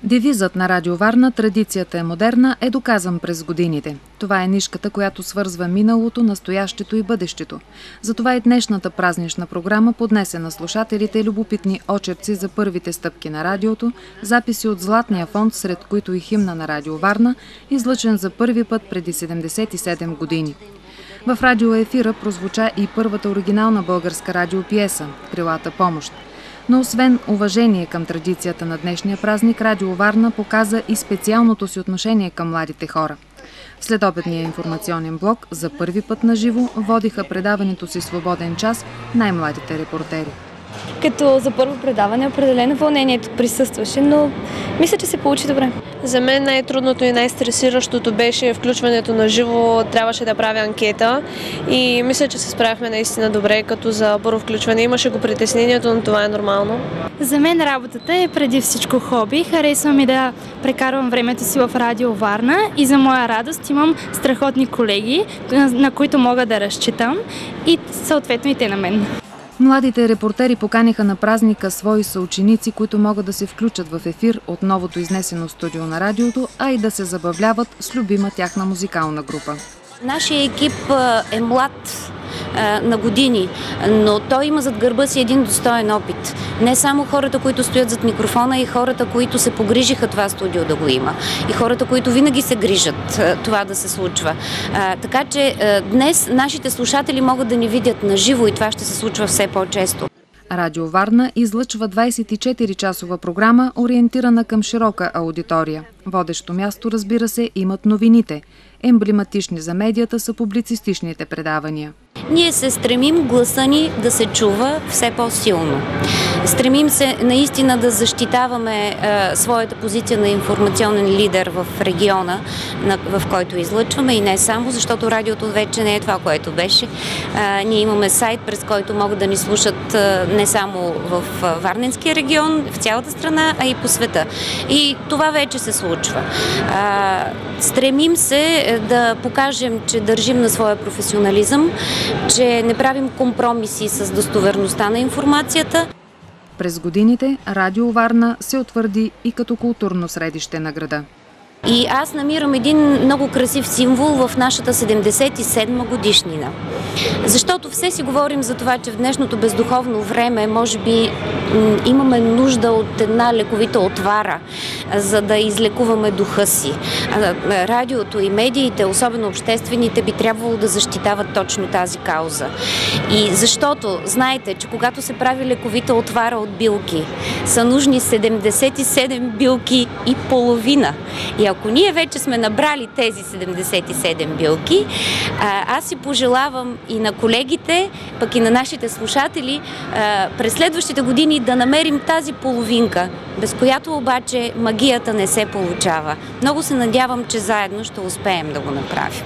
Девизът на Радио Варна "Традицията е модерна" е доказан през годините. Това е нишката, която свързва миналото, настоящето и бъдещето. Затова и днешната празнична програма поднесе на слушателите любопитни очерци за първите стъпки на радиото, записи от Златния фонд, сред които и химна на Радио Варна, излъчен за първи път преди 77 години. В радиоефира прозвуча и първата оригинална българска радиопиеса "Крилата помощ". Но освен уважение към традицията на днешния празник, Радио Варна показа и специалното си отношение към младите хора. В следобедния информационен блок за първи път на живо водиха предаването си "Свободен час" най-младите репортери. Като за първо предаване определено вълнението присъстваше, но мисля, че се получи добре. За мен най-трудното и най-стресиращото беше включването на живо. Трябваше да правя анкета и мисля, че се справихме наистина добре, като за първо включване. Имаше го притеснението, но това е нормално. За мен работата е преди всичко хоби. Харесвам и да прекарвам времето си в Радио Варна и за моя радост имам страхотни колеги, на които мога да разчитам и съответно и те на мен. Младите репортери поканиха на празника свои съученици, които могат да се включат в ефир от новото изнесено студио на радиото, а и да се забавляват с любима тяхна музикална група. Нашия екип е млад на години, но той има зад гърба си един достоен опит. Не само хората, които стоят зад микрофона, и хората, които се погрижиха това студио да го има. И хората, които винаги се грижат това да се случва. Така че днес нашите слушатели могат да ни видят наживо и това ще се случва все по-често. Радио Варна излъчва 24-часова програма, ориентирана към широка аудитория. Водещо място, разбира се, имат новините. Емблематични за медията са публицистичните предавания. Ние се стремим гласа ни да се чува все по-силно. Стремим се наистина да защитаваме своята позиция на информационен лидер в региона, в който излъчваме, и не само, защото радиото вече не е това, което беше. Ние имаме сайт, през който могат да ни слушат не само в Варненския регион, в цялата страна, а и по света. И това вече се случва. Стремим се да покажем, че държим на своя професионализъм, че не правим компромиси с достоверността на информацията. През годините Радио Варна се утвърди и като културно средище на града. И аз намирам един много красив символ в нашата 77 годишнина. Защото все си говорим за това, че в днешното бездуховно време може би имаме нужда от една лековита отвара, за да излекуваме духа си. Радиото и медиите, особено обществените, би трябвало да защитават точно тази кауза. И защото знаете, че когато се прави лековита отвара от билки, са нужни 77 билки и половина. И ако ние вече сме набрали тези 77 билки, аз си пожелавам и на колегите, пък и на нашите слушатели през следващите години да намерим тази половинка, без която обаче магията не се получава. Много се надявам, че заедно ще успеем да го направим.